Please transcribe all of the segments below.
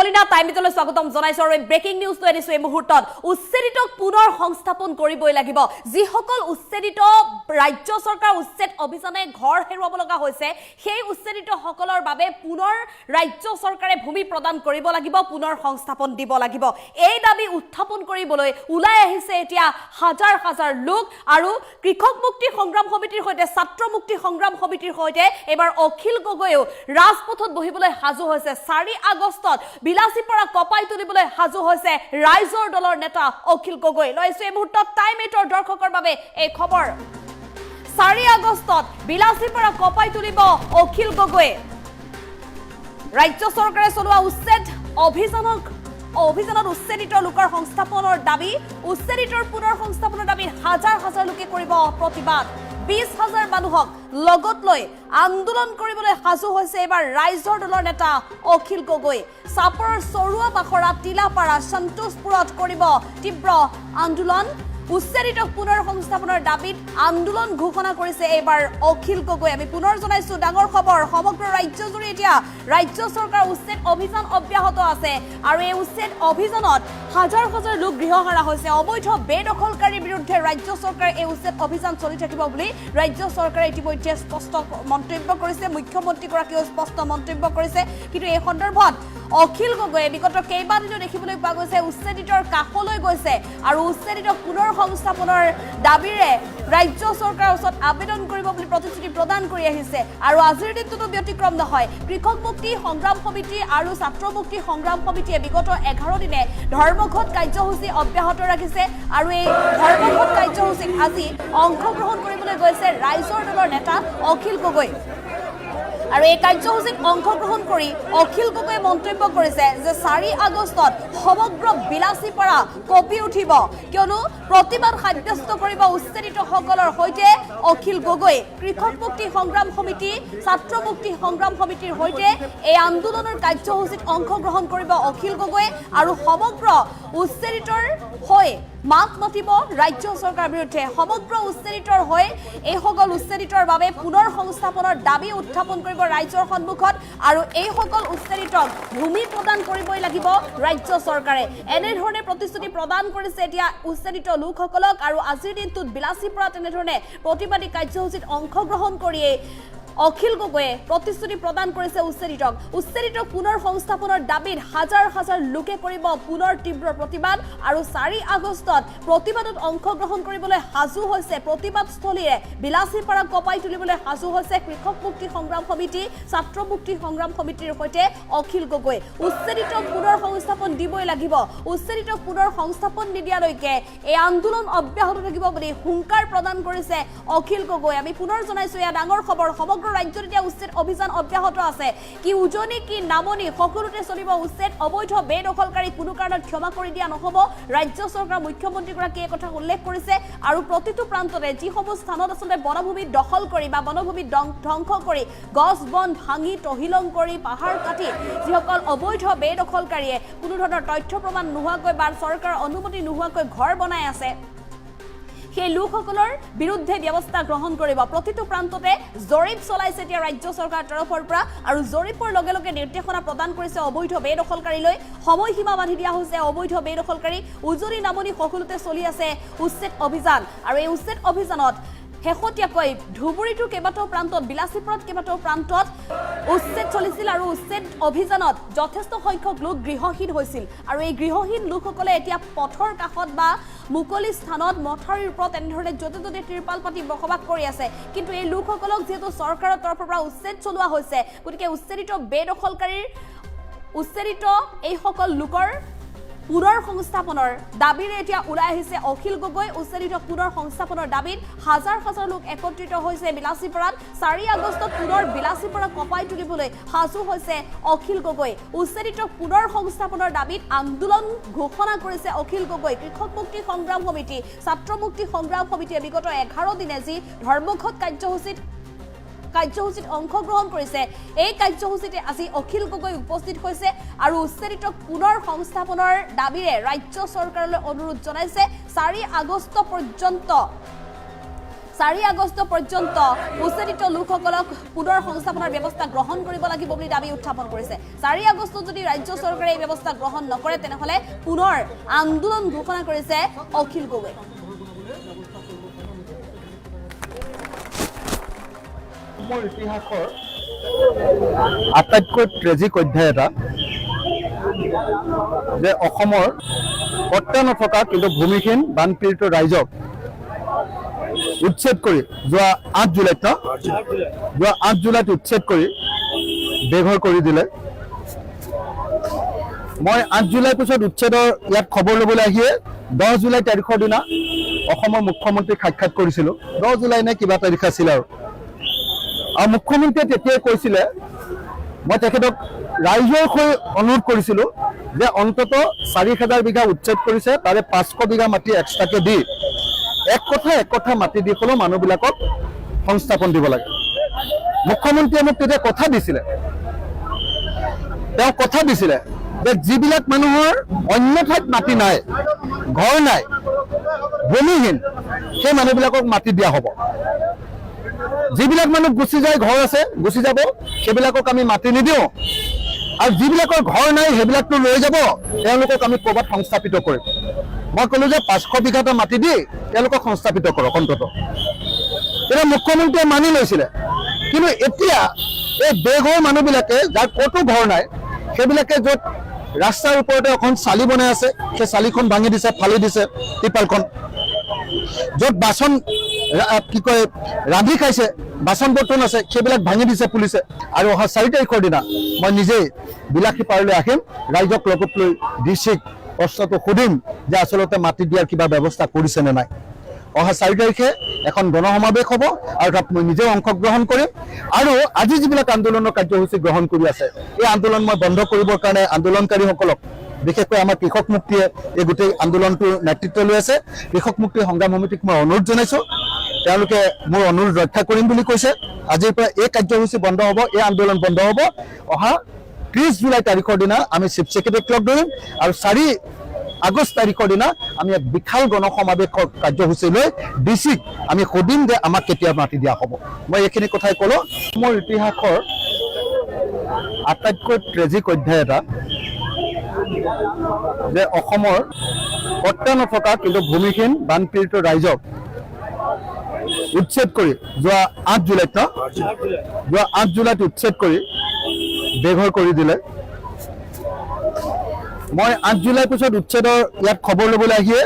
কলিনা টাইমলৈ স্বাগতম জনাইছো আৰু ব্ৰেকিং নিউজ লৈ আনিছো এই মুহূৰ্তত উচ্ছেদিতক পুনৰ সংস্থাপন কৰিবই লাগিব যিসকল উচ্ছেদিত ৰাজ্য চৰকাৰ উচ্ছেদ অভিযানে ঘৰ হেৰুৱাব লগা হৈছে সেই উচ্ছেদিত সকলৰ বাবে পুনৰ ৰাজ্য চৰকাৰে ভূমি প্ৰদান কৰিব লাগিব পুনৰ সংস্থাপন দিব লাগিব এই দাবী উত্থাপন কৰিবলৈ উলাই আহিছে এতিয়া হাজাৰ হাজাৰ লোক আৰু কৃষক মুক্তি সংগ্ৰাম সমিতিৰ সৈতে ছাত্ৰ মুক্তি সংগ্ৰাম সমিতিৰ সৈতে এবাৰ অখিল গগৈও ৰাজপথত বহিবলৈ সাজু হৈছে 4 আগষ্টত বিলাসীপাৰা কপাই তুলিবলৈ সাজু হৈছে ৰাইজৰ দলৰ নেতা অখিল গগৈ লৈছে এই মুহূৰ্তত টাইম 8ৰ দৰ্শকৰ বাবে এই খবৰ 4 আগষ্টত বিলাসীপাৰা কপাই তুলিব অখিল গগৈ ৰাজ্য চৰকাৰে চলোৱা উচ্ছেদ অভিযানত উচ্ছেদিত লোকৰ সংস্থাপনৰ দাবী উচ্ছেদিতৰ পুনৰ সংস্থাপনৰ দাবী হাজাৰ হাজাৰ লোকে কৰিব প্ৰতিবাদ 20,000 মানুহক লগত লৈ আন্দোলন কৰিবলৈ সাজু হৈছে এবাৰ ৰাইজৰ দলৰ নেতা অখিল গগৈ চাপৰৰ চৰুৱা বাখৰা তিলাপাৰা সন্তোষপুৰত কৰিব তীব্ৰ আন্দোলন উচ্ছেদিতক পুনৰ সংস্থাপনৰ দাবীত আন্দোলন ঘোষণা কৰিছে এবাৰ অখিল গগৈ আমি পুনৰ জনাইছো ডাঙৰ খবৰ সমগ্ৰ ৰাজ্যজুৰি এতিয়া ৰাজ্য চৰকাৰ উচ্ছেদ অভিযান অব্যাহত আছে আৰু এই উচ্ছেদ অভিযানত হাজাৰ হাজাৰ লোক গৃহহাৰা হৈছে অবৈধ বেদখলকাৰীৰ বিৰুদ্ধে ৰাজ্য চৰকাৰে এই উচ্ছেদ অভিযান চলি থাকিব বুলি ৰাজ্য চৰকাৰে ইতিমধ্যে স্পষ্ট মন্তব্য কৰিছে মুখ্যমন্ত্ৰীগৰাকীয়েও স্পষ্ট মন্তব্য কৰিছে কিন্তু এই সন্দৰ্ভত অখিল গগৈয়ে বিগত কেইবাদিনো দেখিবলৈ পোৱা গৈছে উচ্ছেদিতৰ কাষলৈ গৈছে আৰু উচ্ছেদিত পুনৰ সংস্থাপনৰ দাবীৰে ৰাজ্য চৰকাৰৰ ওচৰত আবেদন কৰিব বুলি প্ৰতিশ্ৰুতি প্ৰদান কৰি আহিছে আৰু আজিৰ দিনটোতো ব্যতিক্ৰম নহয় কৃষক মুক্তি সংগ্ৰাম সমিতি আৰু ছাত্ৰ মুক্তি সংগ্ৰাম সমিতিয়ে বিগত 11 দিনে ধৰ্মঘট কাৰ্যসূচী অব্যাহত ৰাখিছে আৰু এই ধৰ্মঘট কাৰ্যসূচীত আজি অংশগ্ৰহণ কৰিবলৈ গৈছে ৰাইজৰ দলৰ নেতা অখিল গগৈ আৰু এই কাৰ্যসূচীত অংশগ্ৰহণ কৰি অখিল গগৈয়ে মন্তব্য কৰিছে যে 4 আগষ্টত সমগ্ৰ বিলাসীপাৰা কঁপি উঠিব কিয়নো প্ৰতিবাদ সাব্যস্ত কৰিব উচ্ছেদিতসকলৰ সৈতে অখিল গগৈ কৃষক মুক্তি সংগ্ৰাম সমিতি ছাত্ৰ মুক্তি সংগ্ৰাম সমিতিৰ সৈতে এই আন্দোলনৰ কাৰ্যসূচীত অংশগ্ৰহণ কৰিব অখিল গগৈ আৰু সমগ্ৰ উচ্ছেদিতৰ হৈ মাত মাতিব ৰাজ্য চৰকাৰৰ বিৰুদ্ধে সমগ্ৰ উচ্ছেদিতৰ হৈ এই সকল উচ্ছেদিতৰ বাবে পুনৰ সংস্থাপনৰ দাবী উত্থাপন কৰিব ৰাজ্যৰ সন্মুখত আৰু এই সকল উচ্ছেদিতক ভূমি প্ৰদান কৰিবই লাগিব ৰাজ্য চৰকাৰে এনেধৰণে প্ৰতিশ্ৰুতি প্ৰদান কৰিছে এতিয়া উচ্ছেদিত লোকসকলক আৰু আজিৰ দিনটোত বিলাসীপাৰাত এনেধৰণে প্ৰতিবাদী কাৰ্যসূচীত অংশগ্ৰহণ কৰিয়ে অখিল গগৈয়ে প্ৰতিশ্ৰুতি প্ৰদান কৰিছে উচ্ছেদিতক পুনৰ সংস্থাপনৰ দাবীত হাজাৰ হাজাৰ লোকে কৰিব পুনৰ তীব্ৰ প্ৰতিবাদ আৰু 4 আগষ্টত প্ৰতিবাদত অংশগ্ৰহণ কৰিবলৈ সাজু হৈছে প্ৰতিবাদস্থলীৰে বিলাসীপাৰা কপাই তুলিবলৈ সাজু হৈছে কৃষক মুক্তি সংগ্ৰাম সমিতি ছাত্ৰ মুক্তি সংগ্ৰাম সমিতিৰ সৈতে অখিল গগৈ উচ্ছেদিতক পুনৰ সংস্থাপন দিবই লাগিব উচ্ছেদিতক পুনৰ সংস্থাপন নিদিয়ালৈকে এই আন্দোলন অব্যাহত থাকিব বুলি হুংকাৰ প্ৰদান কৰিছে অখিল গগৈ আমি পুনৰ জনাইছো এয়া ডাঙৰ খবৰ সমগ্ৰ ৰাজ্যত এতিয়া উচ্ছেদ অভিযান অব্যাহত আছে কি উজনি কি নামনি সকলোতে চলিব উচ্ছেদ অবৈধ বেদখলকাৰী কোনো কাৰণত ক্ষমা কৰি দিয়া নহব ৰাজ্য চৰকাৰ মুখ্যমন্ত্ৰীগৰাকীয়ে এই কথা উল্লেখ কৰিছে আৰু প্ৰতিটো প্ৰান্ততে যিসমূহ স্থানত আচলতে বনভূমি দখল কৰি বা বনভূমি ধ্বংস কৰি গছ বন ভাঙি তহিলং কৰি পাহাৰ কাটি যিসকল অবৈধ বেদখলকাৰীয়ে কোনো ধৰণৰ তথ্য প্ৰমাণ নোহোৱাকৈ বা চৰকাৰৰ অনুমতি নোহোৱাকৈ ঘৰ বনাই আছে সেই লোকসকলৰ বিৰুদ্ধে ব্যৱস্থা গ্ৰহণ কৰিব প্ৰতিটো প্ৰান্ততে জৰীপ চলাইছে এতিয়া ৰাজ্য চৰকাৰৰ তৰফৰ পৰা আৰু জৰীপৰ লগে লগে নিৰ্দেশনা প্ৰদান কৰিছে অবৈধ বেদখলকাৰীলৈ সময়সীমা বান্ধি দিয়া হৈছে অবৈধ বেদখলকাৰী উজনি নামনি সকলোতে চলি আছে উচ্ছেদ অভিযান আৰু এই উচ্ছেদ অভিযানত শেহতীয়াকৈ ধুবুৰীটো কেইবাটাও প্ৰান্তত বিলাসীপাৰাত কেইবাটাও প্ৰান্তত উচ্ছেদ চলিছিল আৰু উচ্ছেদ অভিযানত যথেষ্ট সংখ্যক লোক গৃহহীন হৈছিল আৰু এই গৃহহীন লোকসকলে এতিয়া পথৰ কাষত বা মুকলি স্থানত মথাউৰিৰ ওপৰত এনেধৰণে য'তে ত'তে ত্ৰিপাল পাতি বসবাস কৰি আছে কিন্তু এই লোকসকলক যিহেতু চৰকাৰৰ তৰফৰ পৰা উচ্ছেদ চলোৱা হৈছে গতিকে উচ্ছেদিত বেদখলকাৰীৰ উচ্ছেদিত এই সকল লোকৰ পুনৰ সংস্থাপনৰ দাবীৰে এতিয়া ওলাই আহিছে অখিল গগৈ উচ্ছেদিত পুনৰ সংস্থাপনৰ দাবীত হাজাৰ হাজাৰ লোক একত্ৰিত হৈছে বিলাসীপাৰাত 4 আগষ্টত পুনৰ বিলাসীপাৰা কপাই তুলিবলৈ সাজু হৈছে অখিল গগৈ উচ্ছেদিত পুনৰ সংস্থাপনৰ দাবীত আন্দোলন ঘোষণা কৰিছে অখিল গগৈ কৃষক মুক্তি সংগ্ৰাম সমিতি ছাত্ৰ মুক্তি সংগ্ৰাম সমিতিয়ে বিগত 11 দিনে যি ধৰ্মঘট কাৰ্যসূচীত অংশগ্ৰহণ কৰিছে এই কাৰ্যসূচীতে আজি অখিল গগৈ উপস্থিত হৈছে আৰু উচ্ছেদিতক পুনৰ সংস্থাপনৰ দাবীৰে ৰাজ্য চৰকাৰলৈ অনুৰোধ জনাইছে 4 আগষ্ট পৰ্যন্ত 4 আগষ্ট পৰ্যন্ত উচ্ছেদিত লোকসকলক পুনৰ সংস্থাপনৰ ব্যৱস্থা গ্ৰহণ কৰিব লাগিব বুলি দাবী উত্থাপন কৰিছে 4 আগষ্ট যদি ৰাজ্য চৰকাৰে এই ব্যৱস্থা গ্ৰহণ নকৰে তেনেহলে পুনৰ আন্দোলন ঘোষণা কৰিছে অখিল গগৈ ইতিহাসৰ আটাইতকৈ ট্ৰেজিক অধ্যায় এটা যে অসমৰ পট্টা নথকা কিন্তু ভূমিহীন বানপীড়িত ৰাইজক উচ্ছেদ কৰি যোৱা 8 জুলাইত উচ্ছেদ কৰি বেঘৰ কৰি দিলে মই 8 জুলাইৰ পিছত উচ্ছেদৰ ইয়াত খবৰ ল'বলৈ আহিয়ে 10 জুলাই তাৰিখৰ দিনা অসমৰ মুখ্যমন্ত্ৰীক সাক্ষাৎ কৰিছিলোঁ 10 জুলাই নে কিবা তাৰিখ আছিল আৰু মুখ্যমন্ত্ৰীয়ে তেতিয়াই কৈছিলে মই তেখেতক ৰাইজৰ হৈ অনুৰোধ কৰিছিলোঁ যে অন্তত 4,000 বিঘা উচ্ছেদ কৰিছে তাৰে 500 বিঘা মাটি এক্সট্ৰাকে দি এক কথা মাটি দি হ'লেও মানুহবিলাকক সংস্থাপন দিব লাগে মুখ্যমন্ত্ৰীয়ে মোক তেতিয়া কথা দিছিলে তেওঁ কথা দিছিলে যে যিবিলাক মানুহৰ অন্য ঠাইত মাটি নাই ঘৰ নাই ভূমিহীন সেই মানুহবিলাকক মাটি দিয়া হ'ব যিবিলাক মানুহ গুচি যায় ঘৰ আছে গুচি যাব সেইবিলাকক আমি মাটি নিদিওঁ আৰু যিবিলাকৰ ঘৰ নাই সেইবিলাকটো লৈ যাব তেওঁলোকক আমি ক'ৰবাত সংস্থাপিত কৰিম মই ক'লো যে 500 বিঘাটা মাটি দি তেওঁলোকক সংস্থাপিত কৰক অন্তত তেতিয়া মুখ্যমন্ত্ৰীয়ে মানি লৈছিলে কিন্তু এতিয়া এই বেঘৰ মানুহবিলাকে যাৰ ক'তো ঘৰ নাই সেইবিলাকে য'ত ৰাস্তাৰ ওপৰতে এখন চালি বনাই আছে সেই চালিখন ভাঙি দিছে ফালি দিছে টিপালখন য'ত বাচন কি কয় ৰান্ধি খাইছে বাচন বৰ্তন আছে সেইবিলাক ভাঙি দিছে পুলিচে আৰু অহা 4 তাৰিখৰ দিনা মই নিজেই বিলাসী পাৰলৈ আহিম ৰাইজক লগত লৈ ডিচিক প্ৰশ্নটো সুধিম যে আচলতে মাটি দিয়াৰ কিবা ব্যৱস্থা কৰিছে নে নাই অহা 4 তাৰিখে এখন গণসমাৱেশ হ'ব আৰু তাত মই নিজেও অংশগ্ৰহণ কৰিম আৰু আজি যিবিলাক আন্দোলনৰ কাৰ্যসূচী গ্ৰহণ কৰি আছে এই আন্দোলন মই বন্ধ কৰিবৰ কাৰণে আন্দোলনকাৰীসকলক বিশেষকৈ আমাৰ কৃষক মুক্তিয়ে এই গোটেই আন্দোলনটোৰ নেতৃত্ব লৈ আছে কৃষক মুক্তি সংগ্ৰাম সমিতিক মই অনুৰোধ জনাইছোঁ তেওঁলোকে মোৰ অনুৰোধ ৰক্ষা কৰিম বুলি কৈছে আজিৰ পৰা এই কাৰ্যসূচী বন্ধ হ'ব এই আন্দোলন বন্ধ হ'ব অহা 30 জুলাই তাৰিখৰ দিনা আমি চিফ ছেক্ৰেটাৰীক লগ ধৰিম আৰু 4 আগষ্ট তাৰিখৰ দিনা আমি এক বিশাল গণসমাৱেশৰ কাৰ্যসূচী লৈ ডিচিক আমি সুধিম যে আমাক কেতিয়া মাটি দিয়া হ'ব মই এইখিনি কথাই ক'লো মোৰ ইতিহাসৰ আটাইতকৈ ট্ৰেজিক অধ্যায় এটা যে অসমৰ পট্টা নথকা কিন্তু ভূমিহীন বানপীড়িত ৰাইজক উচ্ছেদ কৰি যোৱা 8 জুলাইত উচ্ছেদ কৰি বেঘৰ কৰি দিলে মই 8 জুলাইৰ পিছত উচ্ছেদৰ ইয়াত খবৰ ল'বলৈ আহিয়ে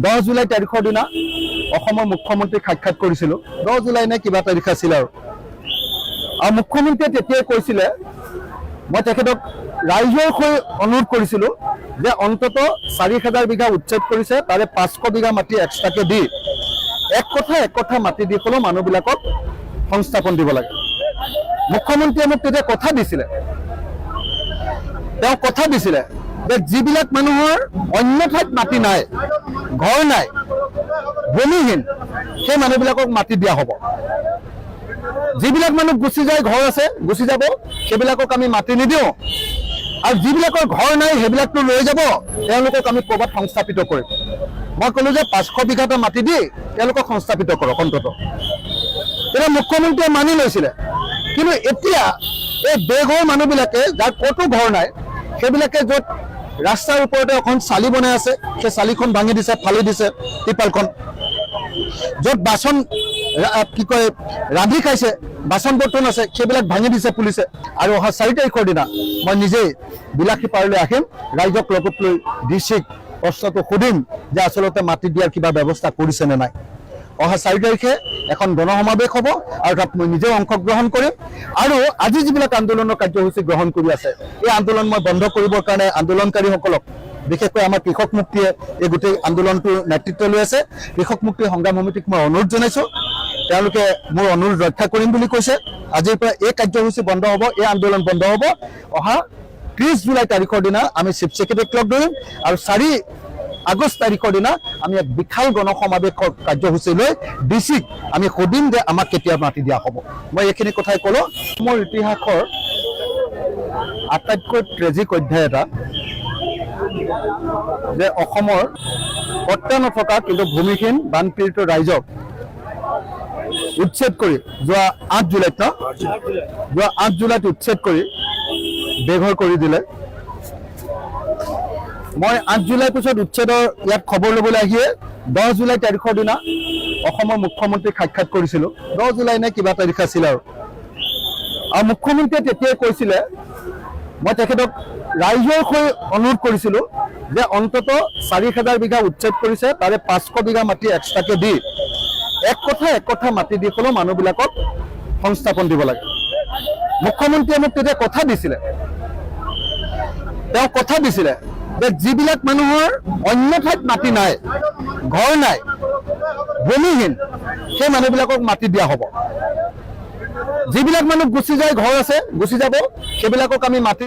10 জুলাই তাৰিখৰ দিনা অসমৰ মুখ্যমন্ত্ৰীক সাক্ষাৎ কৰিছিলোঁ 10 জুলাই নে কিবা তাৰিখ আছিল আৰু মুখ্যমন্ত্ৰীয়ে তেতিয়াই কৈছিলে মই তেখেতক ৰাইজৰ হৈ অনুৰোধ কৰিছিলোঁ যে অন্তত 4,000 বিঘা উচ্ছেদ কৰিছে তাৰে 500 বিঘা মাটি এক্সট্ৰাকে দি এক কথা মাটি দি হ'লেও মানুহবিলাকক সংস্থাপন দিব লাগে মুখ্যমন্ত্ৰীয়ে মোক তেতিয়া কথা দিছিলে তেওঁ কথা দিছিলে যে যিবিলাক মানুহৰ অন্য ঠাইত মাটি নাই ঘৰ নাই ভূমিহীন সেই মানুহবিলাকক মাটি দিয়া হ'ব যিবিলাক মানুহ গুচি যায় ঘৰ আছে গুচি যাব সেইবিলাকক আমি মাটি নিদিওঁ আৰু যিবিলাকৰ ঘৰ নাই সেইবিলাকটো লৈ যাব তেওঁলোকক আমি ক'ৰবাত সংস্থাপিত কৰিম মই ক'লো যে 500 বিঘাটা মাটি দি তেওঁলোকক সংস্থাপিত কৰক অন্তত তেতিয়া মুখ্যমন্ত্ৰীয়ে মানি লৈছিলে কিন্তু এতিয়া এই বেঘৰ মানুহবিলাকে যাৰ ক'তো ঘৰ নাই সেইবিলাকে য'ত ৰাস্তাৰ ওপৰতে এখন চালি বনাই আছে সেই চালিখন ভাঙি দিছে ফালি দিছে টিপালখন য'ত বাচন কি কয় ৰান্ধি খাইছে বাচন বৰ্তন আছে সেইবিলাক ভাঙি দিছে পুলিচে আৰু অহা 4 তাৰিখৰ দিনা মই নিজেই বিলাসী পাৰলৈ আহিম ৰাইজক লগত লৈ ডিচিক প্ৰশ্নটো সুধিম যে আচলতে মাটি দিয়াৰ কিবা ব্যৱস্থা কৰিছে নে নাই অহা 4 তাৰিখে এখন গণসমাৱেশ হ'ব আৰু তাত মই নিজেও অংশগ্ৰহণ কৰিম আৰু আজি যিবিলাক আন্দোলনৰ কাৰ্যসূচী গ্ৰহণ কৰি আছে এই আন্দোলন মই বন্ধ কৰিবৰ কাৰণে আন্দোলনকাৰীসকলক বিশেষকৈ আমাৰ কৃষক মুক্তিয়ে এই গোটেই আন্দোলনটোৰ নেতৃত্ব লৈ আছে কৃষক মুক্তি সংগ্ৰাম সমিতিক মই অনুৰোধ জনাইছোঁ তেওঁলোকে মোৰ অনুৰোধ ৰক্ষা কৰিম বুলি কৈছে আজিৰ পৰা এই কাৰ্যসূচী বন্ধ হ'ব এই আন্দোলন বন্ধ হ'ব অহা 30 জুলাই তাৰিখৰ দিনা আমি চিফ ছেক্ৰেটাৰীক লগ ধৰিম আৰু 4 আগষ্ট তাৰিখৰ দিনা আমি এক বিশাল গণসমাৱেশৰ কাৰ্যসূচী লৈ ডিচিক আমি সুধিম যে আমাক কেতিয়া মাটি দিয়া হ'ব মই এইখিনি কথাই ক'লো মোৰ ইতিহাসৰ আটাইতকৈ ট্ৰেজিক অধ্যায় এটা যে অসমৰ পট্টা নথকা কিন্তু ভূমিহীন বানপীড়িত ৰাইজক উচ্ছেদ কৰি যোৱা 8 জুলাইত যোৱা 8 জুলাইত উচ্ছেদ কৰি বেঘৰ কৰি দিলে। মই 8 জুলাইৰ পিছত উচ্ছেদৰ ইয়াত খবৰ ল'বলৈ আহিয়ে 10 জুলাই তাৰিখৰ দিনা অসমৰ মুখ্যমন্ত্ৰীক সাক্ষাৎ কৰিছিলোঁ। 10 জুলাই নে কিবা তাৰিখ আছিল আৰু মুখ্যমন্ত্ৰীয়ে তেতিয়াই কৈছিলে, মই তেখেতক ৰাইজৰ হৈ অনুৰোধ কৰিছিলোঁ যে অন্তত 4,000 বিঘা উচ্ছেদ কৰিছে, তাৰে 500 বিঘা মাটি এক্সট্ৰাকে দি এক কথা মাটি দি হ'লেও মানুহবিলাকক সংস্থাপন দিব লাগে। মুখ্যমন্ত্ৰীয়ে মোক তেতিয়া কথা দিছিলে, তেওঁ কথা দিছিলে যে যিবিলাক মানুহৰ অন্য ঠাইত মাটি নাই, ঘৰ নাই, ভূমিহীন, সেই মানুহবিলাকক মাটি দিয়া হ'ব। যিবিলাক মানুহ গুচি যায়, ঘৰ আছে গুচি যাব, সেইবিলাকক আমি মাটি